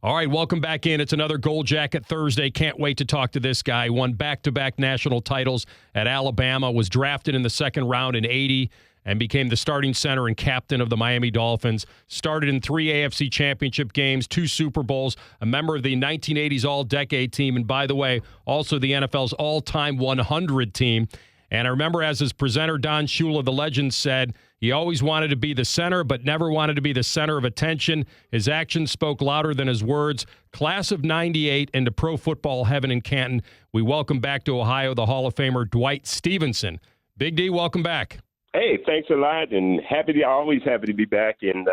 All right, welcome back in. It's another Gold Jacket Thursday. Can't wait to talk to this guy. Won back-to-back national titles at Alabama, was drafted in the second round in '80, and became the starting center and captain of the Miami Dolphins. Started in 3 AFC championship games, 2 Super Bowls, a member of the 1980s All-Decade team, and by the way, also the NFL's all-time 100 team. And I remember as his presenter, Don Shula, the legend, said he always wanted to be the center, but never wanted to be the center of attention. His actions spoke louder than his words. Class of '98 into pro football heaven in Canton. We welcome back to Ohio the Hall of Famer Dwight Stephenson. Big D, welcome back. Hey, thanks a lot, and always happy to be back in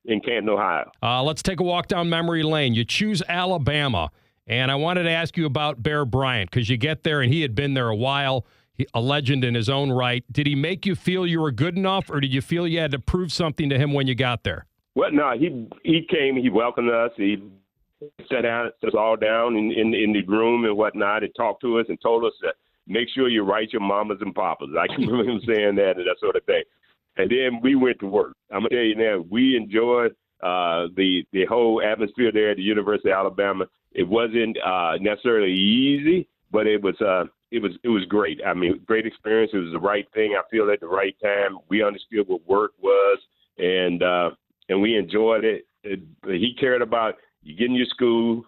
Canton, Ohio. Let's take a walk down memory lane. You choose Alabama, and I wanted to ask you about Bear Bryant, because you get there, and he had been there a while. A legend in his own right. Did he make you feel you were good enough, or did you feel you had to prove something to him when you got there? Well, no, he came, he welcomed us, he sat us all down in the room and whatnot, and talked to us and told us that make sure you write your mamas and papas. I can remember him saying that and that sort of thing. And then we went to work. I'm gonna tell you now, we enjoyed the whole atmosphere there at the University of Alabama. It wasn't necessarily easy, but it was great. I mean, great experience. It was the right thing. I feel at the right time. We understood what work was, and we enjoyed it. He cared about you getting your school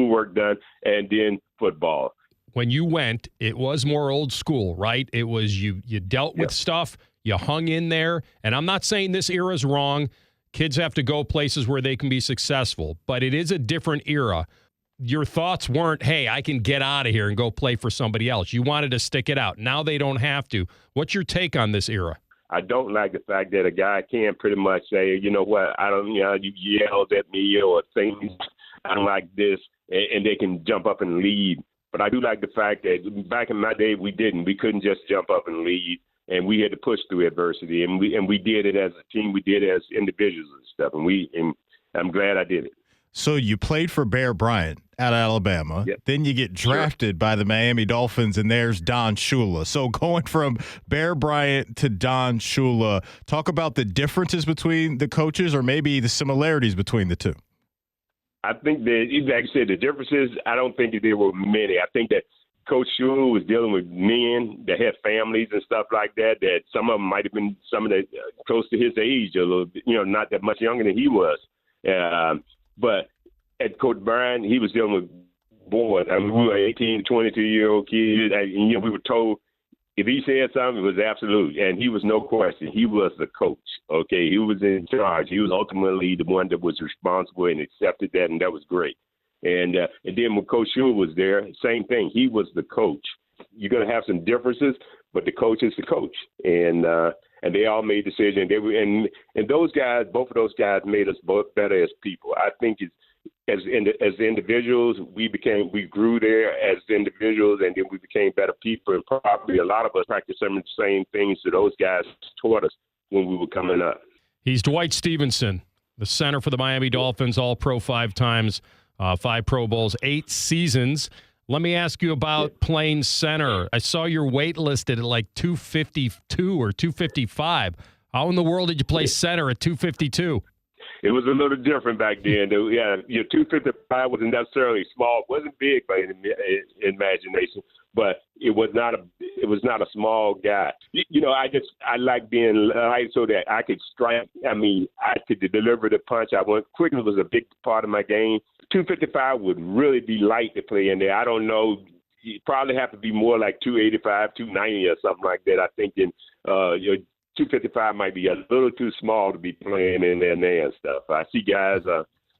work done, and then football. When you went, it was more old school, right? It was you dealt with stuff, you hung in there, and I'm not saying this era is wrong. Kids have to go places where they can be successful, but it is a different era. Your thoughts weren't, hey, I can get out of here and go play for somebody else. You wanted to stick it out. Now they don't have to. What's your take on this era? I don't like the fact that a guy can pretty much say, you know what, you yelled at me or things, I don't like this, and they can jump up and lead. But I do like the fact that back in my day, we didn't. We couldn't just jump up and lead, and we had to push through adversity. And we did it as a team. We did it as individuals and stuff. And I'm glad I did it. So you played for Bear Bryant at Alabama. Yep. Then you get drafted by the Miami Dolphins, and there's Don Shula. So going from Bear Bryant to Don Shula, talk about the differences between the coaches or maybe the similarities between the two. I think that, like I said, the differences, I don't think that there were many. I think that Coach Shula was dealing with men that had families and stuff like that, that some of them might have been some of the close to his age, a little bit, not that much younger than he was. But at Coach Bryant, he was dealing with boys. I mean, we were 18, 22-year-old kids. And, we were told if he said something, it was absolute. And he was no question. He was the coach, okay? He was in charge. He was ultimately the one that was responsible and accepted that, and that was great. And then when Coach Shula was there, same thing. He was the coach. You're going to have some differences, but the coach is the coach. And they all made decisions. They were, and those guys, both of those guys, made us both better as people. I think as individuals, we grew there as individuals, and then we became better people. And probably a lot of us practiced some of the same things that those guys taught us when we were coming up. He's Dwight Stephenson, the center for the Miami Dolphins, All-Pro 5 times, 5 Pro Bowls, 8 seasons. Let me ask you about playing center. I saw your weight listed at like 252 or 255. How in the world did you play center at 252? It was a little different back then. Yeah, 255 wasn't necessarily small. It wasn't big by imagination, but it was not a small guy. I like being light so that I could strike. I mean, I could deliver the punch. Quickness was a big part of my game. 255 would really be light to play in there. I don't know. You probably have to be more like 285, 290 or something like that. I think your 255 might be a little too small to be playing in there and stuff. I see guys,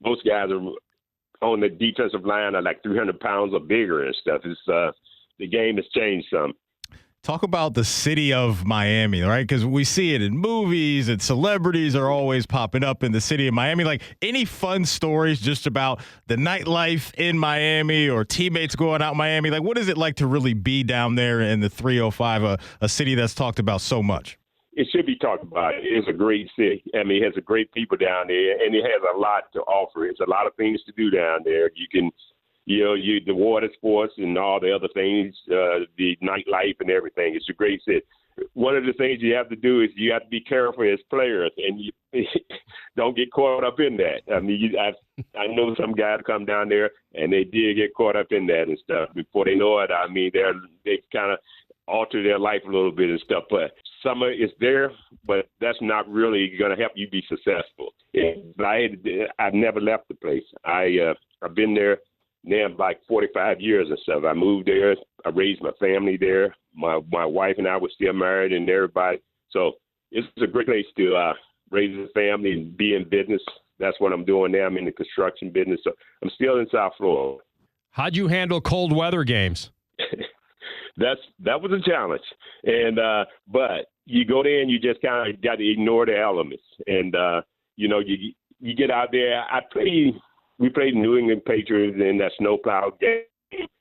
most guys are on the defensive line are like 300 pounds or bigger and stuff. It's the game has changed some. Talk about the city of Miami, right? Because we see it in movies and celebrities are always popping up in the city of Miami. Like, any fun stories just about the nightlife in Miami or teammates going out in Miami? Like, what is it like to really be down there in the 305, a city that's talked about so much? It should be talked about. It's a great city. I mean, it has a great people down there, and it has a lot to offer. It's a lot of things to do down there. You can the water sports and all the other things, the nightlife and everything. It's a great city. One of the things you have to do is you have to be careful as players, and don't get caught up in that. I mean, I know some guys come down there and they did get caught up in that and stuff. Before they know it, I mean, they kind of alter their life a little bit and stuff. But some of it's there, but that's not really going to help you be successful. I've never left the place. I've been there now like 45 years and stuff. I moved there. I raised my family there. My wife and I were still married and everybody. So it's a great place to raise a family and be in business. That's what I'm doing now. I'm in the construction business. So I'm still in South Florida. How'd you handle cold weather games? That was a challenge. And but you go there and you just kind of got to ignore the elements. And, you get out there. We played New England Patriots in that snowplow game,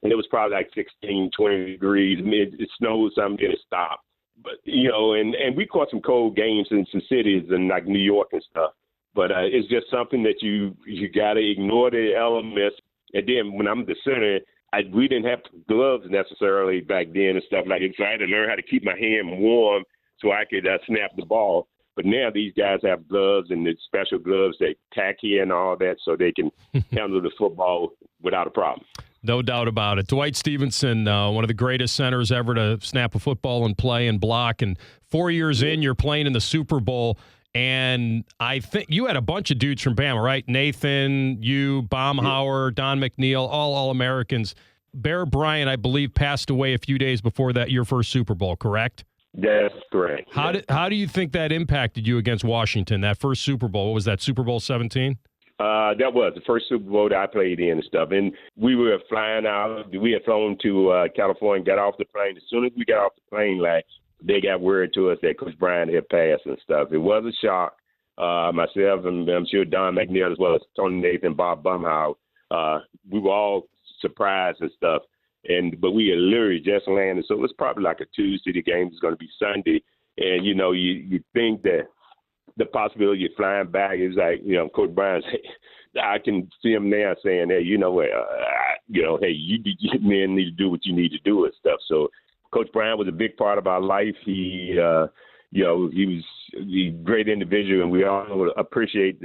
and it was probably like 16, 20 degrees. I mean, it snowed, something didn't stop. But, and we caught some cold games in some cities in like New York and stuff. But it's just something that you got to ignore the elements. And then when I'm the center, we didn't have gloves necessarily back then and stuff like that. So I had to learn how to keep my hand warm so I could snap the ball. But now these guys have gloves and the special gloves that tacky and all that so they can handle the football without a problem. No doubt about it. Dwight Stephenson, one of the greatest centers ever to snap a football and play and block. And 4 years in, you're playing in the Super Bowl. And I think you had a bunch of dudes from Bama, right? Nathan, you, Baumhauer, Don McNeil, all Americans. Bear Bryant, I believe, passed away a few days before that, your first Super Bowl, correct? That's correct. How do you think that impacted you against Washington, that first Super Bowl? What was that, Super Bowl 17? That was the first Super Bowl that I played in and stuff. And we were flying out. We had flown to California, got off the plane. As soon as we got off the plane, they got word to us that Coach Bryant had passed and stuff. It was a shock. Myself and I'm sure Don McNeil as well as Tony Nathan, Bob Baumhauer, we were all surprised and stuff. But we had literally just landed, so it was probably like a Tuesday. The game was going to be Sunday, and you think that the possibility of flying back is like Coach Bryant. I can see him now saying, "Hey, you men need to do what you need to do and stuff." So Coach Bryant was a big part of our life. He was a great individual, and we all appreciate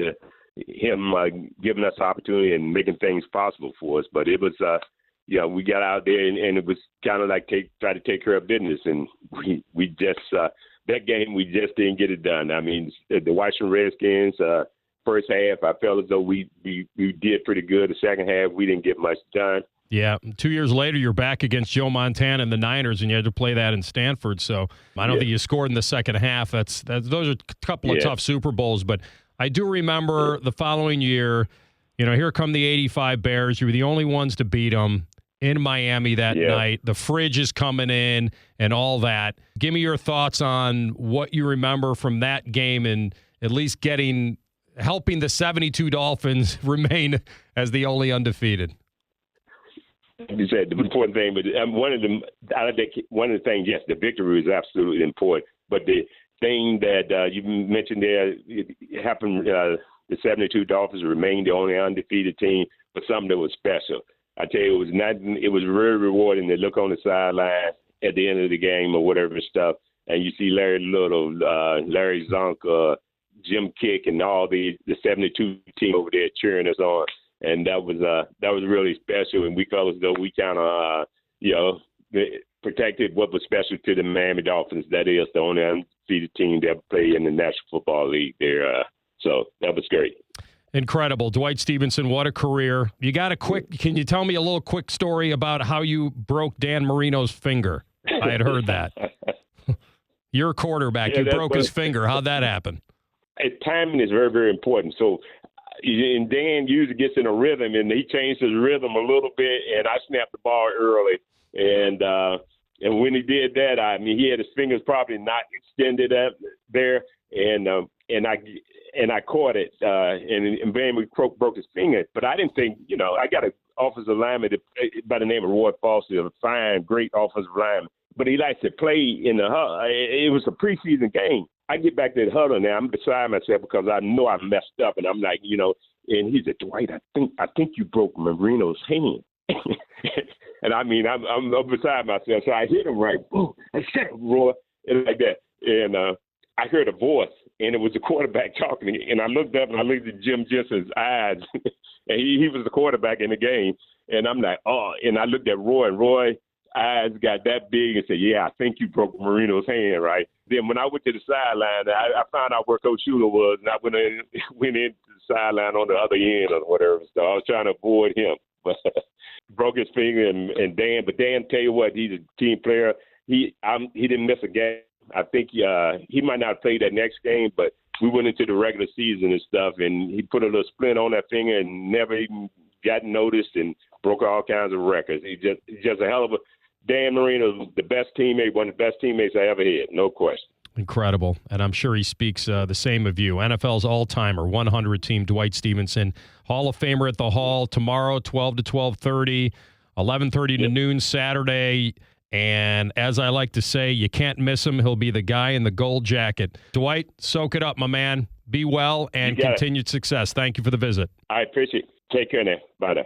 him giving us opportunity and making things possible for us. But it was. We got out there and it was kind of like try to take care of business, and we just that game we just didn't get it done. I mean, the Washington Redskins first half I felt as though we did pretty good. The second half we didn't get much done. Yeah, 2 years later you're back against Joe Montana and the Niners, and you had to play that in Stanford. So I don't think you scored in the second half. Those are a couple of tough Super Bowls, but I do remember the following year. Here come the '85 Bears. You were the only ones to beat them in Miami that night. The fridge is coming in and all that. Give me your thoughts on what you remember from that game and at least helping the 72 Dolphins remain as the only undefeated. You said the important thing, but one of the things, yes, the victory is absolutely important. But the thing that you mentioned there, it happened. The 72 Dolphins remained the only undefeated team, but something that was special. I tell you, it was very rewarding to look on the sideline at the end of the game or whatever stuff, and you see Larry Little, Larry Zonk, Jim Kick, and all the 72 team over there cheering us on, and that was really special. And we felt as though we kind of protected what was special to the Miami Dolphins. That is the only undefeated team that played in the National Football League there. So that was great. Incredible. Dwight Stephenson, what a career. Can you tell me a little quick story about how you broke Dan Marino's finger? I had heard that. You're a quarterback. You broke his finger. How'd that happen? Timing is very, very important. So, and Dan usually gets in a rhythm, and he changed his rhythm a little bit, and I snapped the ball early. And when he did that, he had his fingers probably not extended up there, and I caught it, and Van broke his finger. But I didn't think, I got an offensive lineman by the name of Roy Foster, a fine, great offensive lineman. But he likes to play in the huddle. It was a preseason game. I get back to the huddle now. I'm beside myself because I know I messed up, and I'm like, and he said, Dwight, I think you broke Marino's hand. And I'm beside myself, so I hit him right. Boom! I said, Roy, and like that. And I heard a voice, and it was the quarterback talking. And I looked up and I looked at Jim Jensen's eyes, and he was the quarterback in the game. And I'm like, oh, and I looked at Roy, and Roy's eyes got that big and said, yeah, I think you broke Marino's hand, right? Then when I went to the sideline, I found out where Coach Schuler was, and I went into the sideline on the other end or whatever. So I was trying to avoid him. But broke his finger, and Dan, tell you what, he's a team player. He didn't miss a game. I think he might not play that next game, but we went into the regular season and stuff, and he put a little splint on that finger and never even got noticed and broke all kinds of records. He's just a hell of a Dan Marino, the best teammate, one of the best teammates I ever had, no question. Incredible. And I'm sure he speaks the same of you. NFL's all-timer, 100 team, Dwight Stephenson, Hall of Famer at the Hall tomorrow, 12 to 12:30, 11:30 to noon Saturday. And as I like to say, you can't miss him. He'll be the guy in the gold jacket. Dwight, soak it up, my man. Be well and continued success. Thank you for the visit. I appreciate it. Take care now. Bye now.